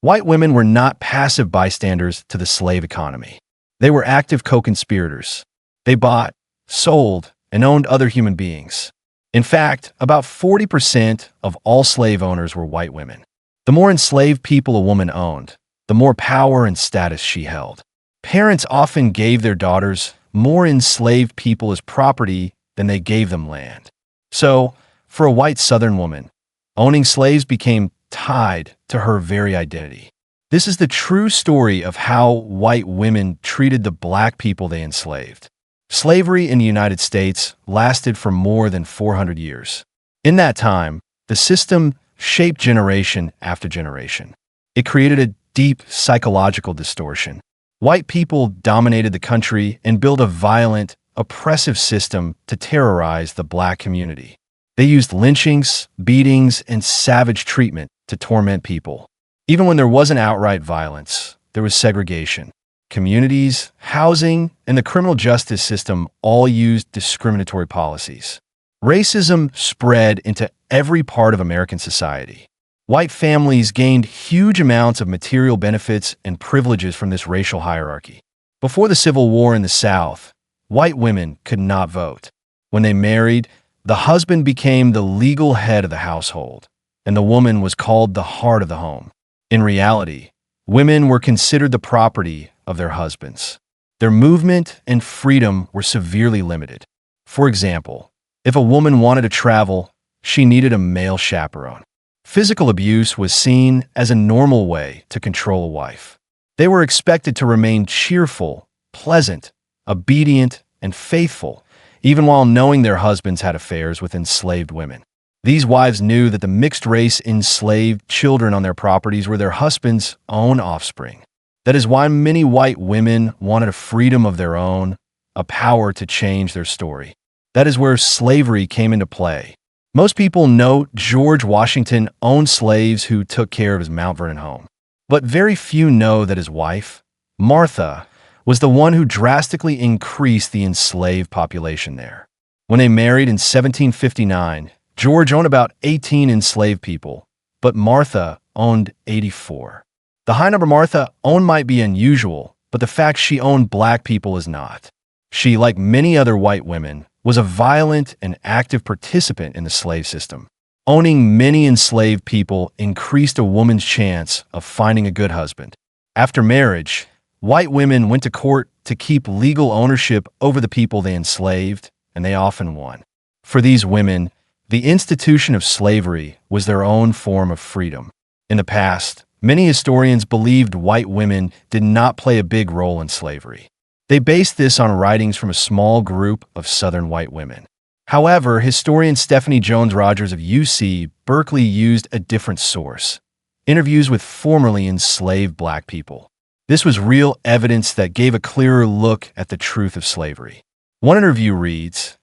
White women were not passive bystanders to the slave economy. They were active co-conspirators. They bought, sold, and owned other human beings. In fact, about 40% of all slave owners were white women. The more enslaved people a woman owned, the more power and status she held. Parents often gave their daughters more enslaved people as property than they gave them land. So, for a white Southern woman, owning slaves became tied to her very identity. This is the true story of how white women treated the black people they enslaved. Slavery in the United States lasted for more than 400 years. In that time, the system shaped generation after generation. It created a deep psychological distortion. White people dominated the country and built a violent, oppressive system to terrorize the black community. They used lynchings, beatings, and savage treatment to torment people. Even when there wasn't outright violence, there was segregation. Communities, housing, and the criminal justice system all used discriminatory policies. Racism spread into every part of American society. White families gained huge amounts of material benefits and privileges from this racial hierarchy. Before the Civil War in the South, white women could not vote. When they married, the husband became the legal head of the household, and the woman was called the heart of the home. In reality, women were considered the property of their husbands. Their movement and freedom were severely limited. For example, if a woman wanted to travel, she needed a male chaperone. Physical abuse was seen as a normal way to control a wife. They were expected to remain cheerful, pleasant, obedient, and faithful, even while knowing their husbands had affairs with enslaved women. These wives knew that the mixed-race enslaved children on their properties were their husbands' own offspring. That is why many white women wanted a freedom of their own, a power to change their story. That is where slavery came into play. Most people know George Washington owned slaves who took care of his Mount Vernon home. But very few know that his wife, Martha, was the one who drastically increased the enslaved population there. When they married in 1759, George owned about 18 enslaved people, but Martha owned 84. The high number Martha owned might be unusual, but the fact she owned black people is not. She, like many other white women, was a violent and active participant in the slave system. Owning many enslaved people increased a woman's chance of finding a good husband. After marriage, white women went to court to keep legal ownership over the people they enslaved, and they often won. For these women, the institution of slavery was their own form of freedom. In the past, many historians believed white women did not play a big role in slavery. They based this on writings from a small group of Southern white women. However, historian Stephanie Jones Rogers of UC Berkeley used a different source: interviews with formerly enslaved black people. This was real evidence that gave a clearer look at the truth of slavery. One interview reads,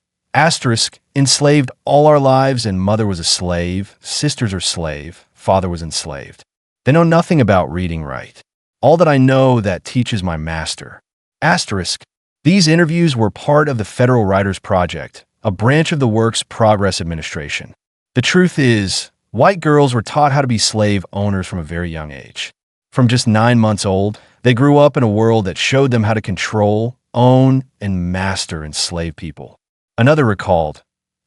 enslaved all our lives and mother was a slave, sisters are slave, father was enslaved. They know nothing about reading right. All that I know that teaches my master. These interviews were part of the Federal Writers Project, a branch of the Works Progress Administration. The truth is, white girls were taught how to be slave owners from a very young age. From just 9 months old, they grew up in a world that showed them how to control, own, and master enslaved people. Another recalled,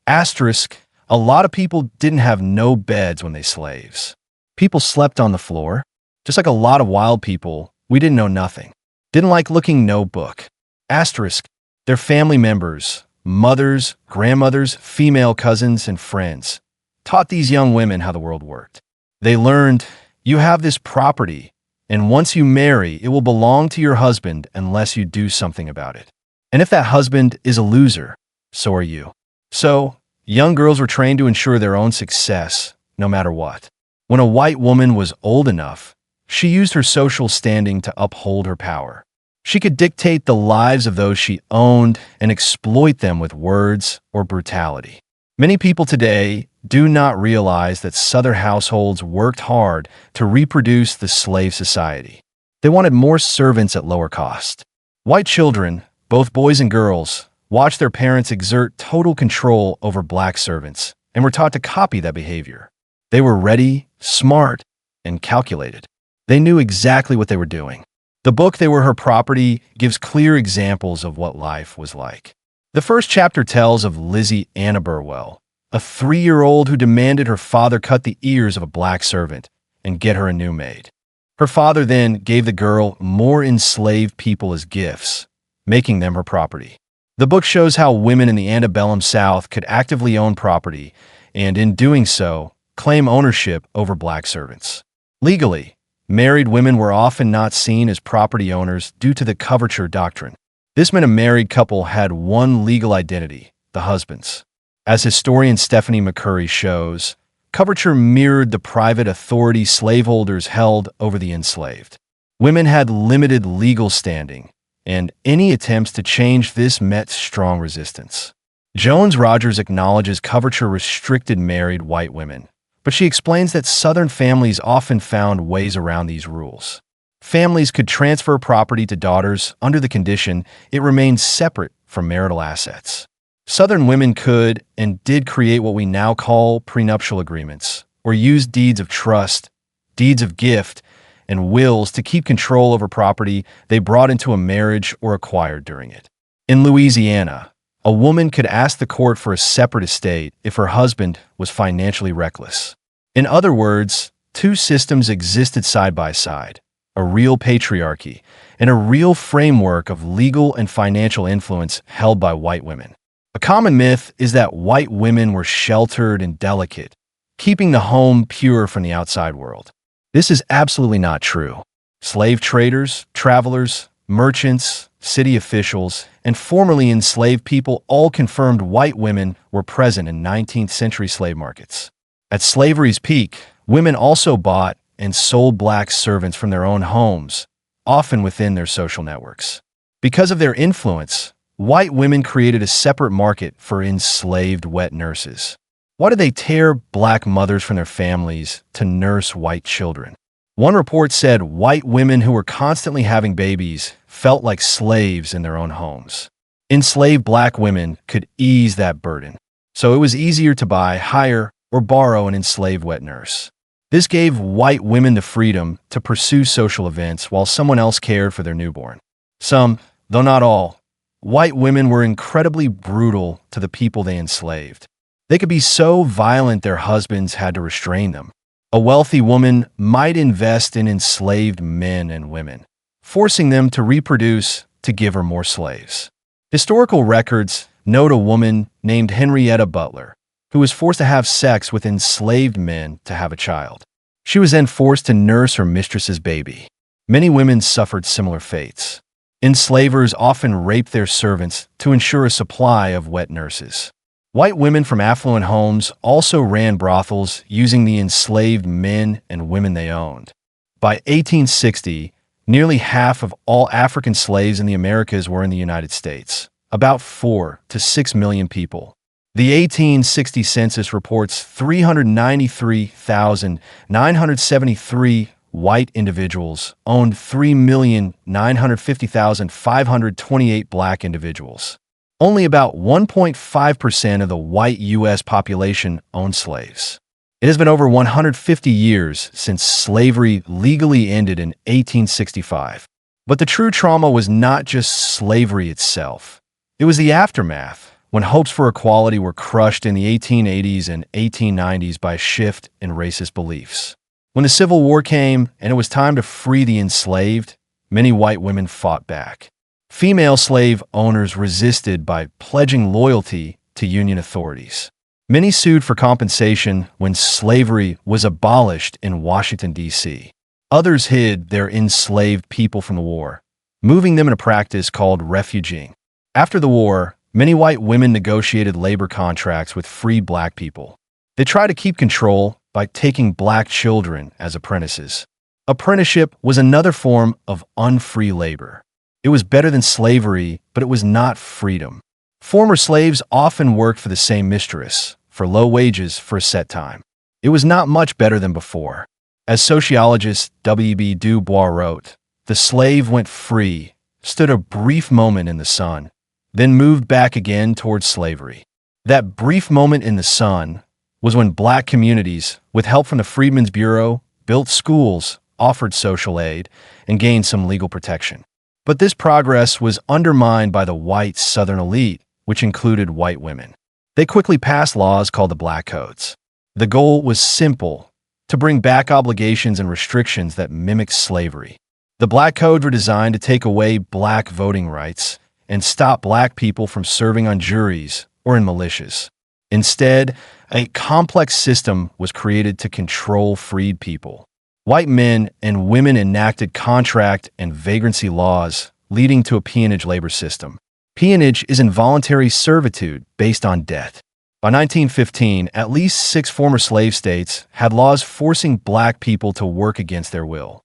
a lot of people didn't have no beds when they slaves. People slept on the floor. Just like a lot of wild people, we didn't know nothing. Didn't like looking no book. Their family members, mothers, grandmothers, female cousins, and friends taught these young women how the world worked. They learned, you have this property, and once you marry, it will belong to your husband unless you do something about it. And if that husband is a loser, so are you. So, young girls were trained to ensure their own success, no matter what. When a white woman was old enough, she used her social standing to uphold her power. She could dictate the lives of those she owned and exploit them with words or brutality. Many people today do not realize that Southern households worked hard to reproduce the slave society. They wanted more servants at lower cost. White children, both boys and girls, watched their parents exert total control over black servants and were taught to copy that behavior. They were ready, smart, and calculated. They knew exactly what they were doing. The book They Were Her Property gives clear examples of what life was like. The first chapter tells of Lizzie Anna Burwell, a 3-year-old who demanded her father cut the ears of a black servant and get her a new maid. Her father then gave the girl more enslaved people as gifts, making them her property. The book shows how women in the antebellum South could actively own property and, in doing so, claim ownership over black servants. Legally, married women were often not seen as property owners due to the coverture doctrine. This meant a married couple had one legal identity, the husband's. As historian Stephanie McCurry shows, coverture mirrored the private authority slaveholders held over the enslaved. Women had limited legal standing, and any attempts to change this met strong resistance. Jones Rogers acknowledges coverture restricted married white women, but she explains that Southern families often found ways around these rules. Families could transfer property to daughters under the condition it remained separate from marital assets. Southern women could and did create what we now call prenuptial agreements, or use deeds of trust, deeds of gift, and wills to keep control over property they brought into a marriage or acquired during it. In Louisiana, a woman could ask the court for a separate estate if her husband was financially reckless. In other words, two systems existed side by side, a real patriarchy and a real framework of legal and financial influence held by white women. A common myth is that white women were sheltered and delicate, keeping the home pure from the outside world. This is absolutely not true. Slave traders, travelers, merchants, city officials, and formerly enslaved people all confirmed white women were present in 19th century slave markets. At slavery's peak, women also bought and sold black servants from their own homes, often within their social networks. Because of their influence, white women created a separate market for enslaved wet nurses. Why did they tear black mothers from their families to nurse white children? One report said white women who were constantly having babies felt like slaves in their own homes. Enslaved black women could ease that burden, so it was easier to buy, hire, or borrow an enslaved wet nurse. This gave white women the freedom to pursue social events while someone else cared for their newborn. Some, though not all, white women were incredibly brutal to the people they enslaved. They could be so violent their husbands had to restrain them. A wealthy woman might invest in enslaved men and women, forcing them to reproduce to give her more slaves. Historical records note a woman named Henrietta Butler, who was forced to have sex with enslaved men to have a child. She was then forced to nurse her mistress's baby. Many women suffered similar fates. Enslavers often raped their servants to ensure a supply of wet nurses. White women from affluent homes also ran brothels using the enslaved men and women they owned. By 1860, nearly half of all African slaves in the Americas were in the United States, about 4 to 6 million people. The 1860 census reports 393,973 white individuals owned 3,950,528 black individuals. Only about 1.5% of the white U.S. population owned slaves. It has been over 150 years since slavery legally ended in 1865. But the true trauma was not just slavery itself. It was the aftermath, when hopes for equality were crushed in the 1880s and 1890s by a shift in racist beliefs. When the Civil War came and it was time to free the enslaved, many white women fought back. Female slave owners resisted by pledging loyalty to Union authorities. Many sued for compensation when slavery was abolished in Washington, D.C. Others hid their enslaved people from the war, moving them in a practice called refuging. After the war, many white women negotiated labor contracts with freed black people. They tried to keep control by taking black children as apprentices. Apprenticeship was another form of unfree labor. It was better than slavery, but it was not freedom. Former slaves often worked for the same mistress, for low wages for a set time. It was not much better than before. As sociologist W.B. Du Bois wrote, the slave went free, stood a brief moment in the sun, then moved back again towards slavery. That brief moment in the sun was when black communities, with help from the Freedmen's Bureau, built schools, offered social aid, and gained some legal protection. But this progress was undermined by the white Southern elite, which included white women. They quickly passed laws called the Black Codes. The goal was simple: to bring back obligations and restrictions that mimicked slavery. The Black Codes were designed to take away black voting rights and stop black people from serving on juries or in militias. Instead, a complex system was created to control freed people. White men and women enacted contract and vagrancy laws, leading to a peonage labor system. Peonage is involuntary servitude based on debt. By 1915, at least 6 former slave states had laws forcing black people to work against their will.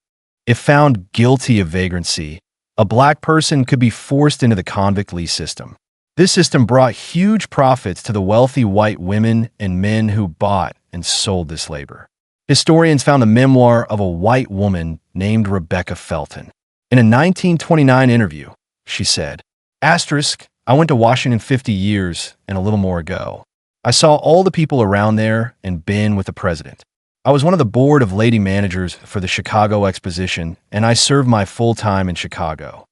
If found guilty of vagrancy, a black person could be forced into the convict lease system. This system brought huge profits to the wealthy white women and men who bought and sold this labor. Historians found a memoir of a white woman named Rebecca Felton. In a 1929 interview, she said, "I went to Washington 50 years and a little more ago. I saw all the people around there and been with the president. I was one of the board of lady managers for the Chicago Exposition, and I served my full time in Chicago."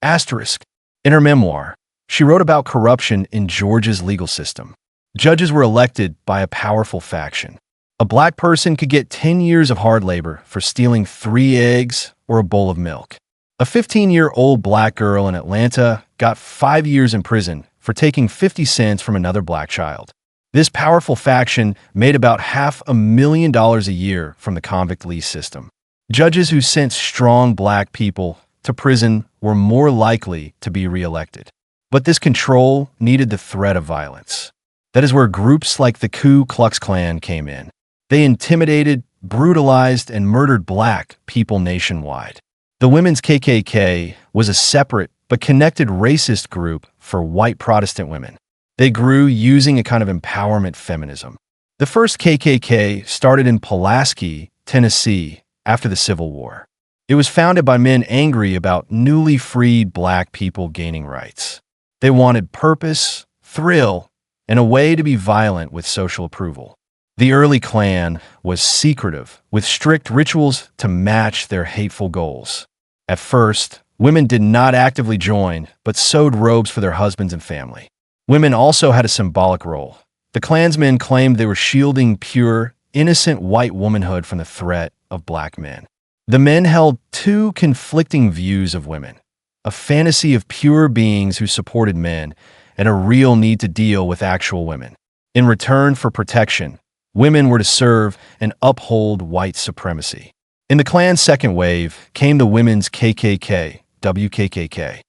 In her memoir, she wrote about corruption in Georgia's legal system. Judges were elected by a powerful faction. A black person could get 10 years of hard labor for stealing 3 eggs or a bowl of milk. A 15-year-old black girl in Atlanta got 5 years in prison for taking 50 cents from another black child. This powerful faction made about $500,000 a year from the convict lease system. Judges who sent strong black people to prison were more likely to be reelected. But this control needed the threat of violence. That is where groups like the Ku Klux Klan came in. They intimidated, brutalized, and murdered black people nationwide. The Women's KKK was a separate but connected racist group for white Protestant women. They grew using a kind of empowerment feminism. The first KKK started in Pulaski, Tennessee, after the Civil War. It was founded by men angry about newly freed black people gaining rights. They wanted purpose, thrill, and a way to be violent with social approval. The early Klan was secretive, with strict rituals to match their hateful goals. At first, women did not actively join, but sewed robes for their husbands and family. Women also had a symbolic role. The Klansmen claimed they were shielding pure, innocent white womanhood from the threat of black men. The men held 2 conflicting views of women: a fantasy of pure beings who supported men, and a real need to deal with actual women. In return for protection, women were to serve and uphold white supremacy. In the Klan's second wave came the Women's KKK, WKKK.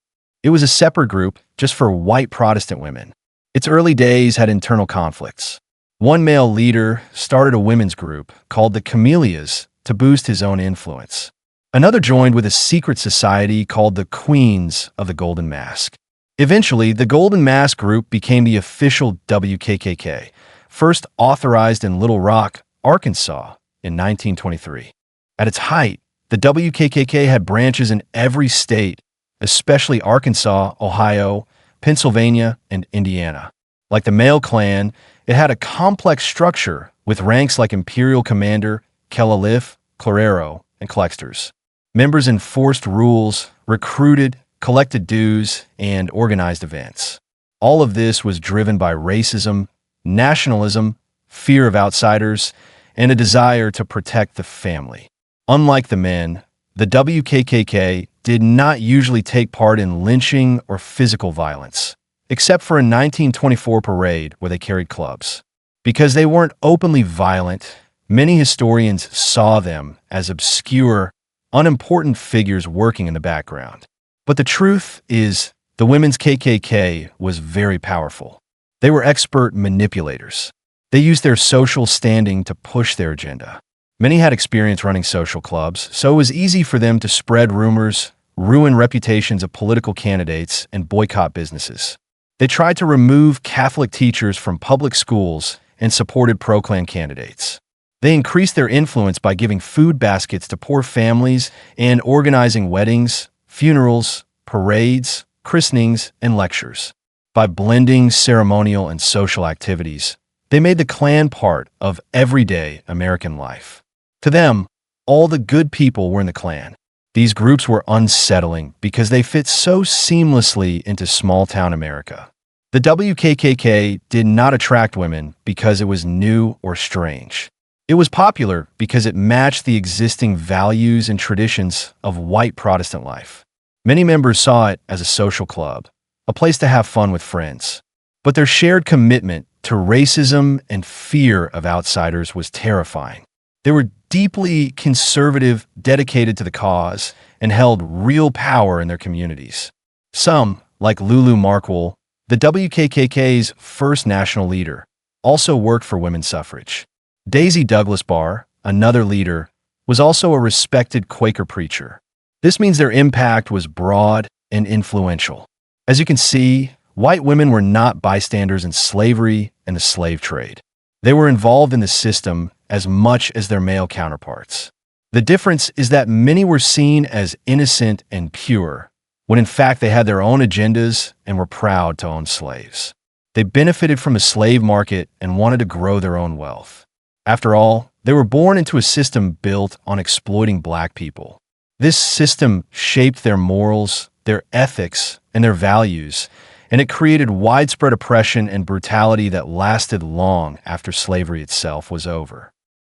It was a separate group just for white Protestant women. Its early days had internal conflicts. One male leader started a women's group called the Camellias to boost his own influence. Another joined with a secret society called the Queens of the Golden Mask. Eventually, the Golden Mask group became the official WKKK, first authorized in Little Rock, Arkansas, in 1923. At its height, the WKKK had branches in every state, especially Arkansas, Ohio, Pennsylvania, and Indiana. Like the male Klan, it had a complex structure with ranks like Imperial Commander, Kellalif, Clarero, and Collectors. Members enforced rules, recruited, collected dues, and organized events. All of this was driven by racism, nationalism, fear of outsiders, and a desire to protect the family. Unlike the men, the WKKK did not usually take part in lynching or physical violence, except for a 1924 parade where they carried clubs. Because they weren't openly violent, many historians saw them as obscure, unimportant figures working in the background. But the truth is, the Women's KKK was very powerful. They were expert manipulators. They used their social standing to push their agenda. Many had experience running social clubs, so it was easy for them to spread rumors, ruin reputations of political candidates, and boycott businesses. They tried to remove Catholic teachers from public schools and supported pro-Klan candidates. They increased their influence by giving food baskets to poor families and organizing weddings, funerals, parades, christenings, and lectures. By blending ceremonial and social activities, they made the Klan part of everyday American life. To them, all the good people were in the Klan. These groups were unsettling because they fit so seamlessly into small-town America. The WKKK did not attract women because it was new or strange. It was popular because it matched the existing values and traditions of white Protestant life. Many members saw it as a social club, a place to have fun with friends. But their shared commitment to racism and fear of outsiders was terrifying. They were deeply conservative, dedicated to the cause, and held real power in their communities. Some, like Lulu Markwell, the WKKK's first national leader, also worked for women's suffrage. Daisy Douglas Barr, another leader, was also a respected Quaker preacher. This means their impact was broad and influential. As you can see, white women were not bystanders in slavery and the slave trade. They were involved in the system as much as their male counterparts. The difference is that many were seen as innocent and pure, when in fact they had their own agendas and were proud to own slaves. They benefited from the slave market and wanted to grow their own wealth. After all, they were born into a system built on exploiting black people. This system shaped their morals, their ethics, and their values, and it created widespread oppression and brutality that lasted long after slavery itself was over.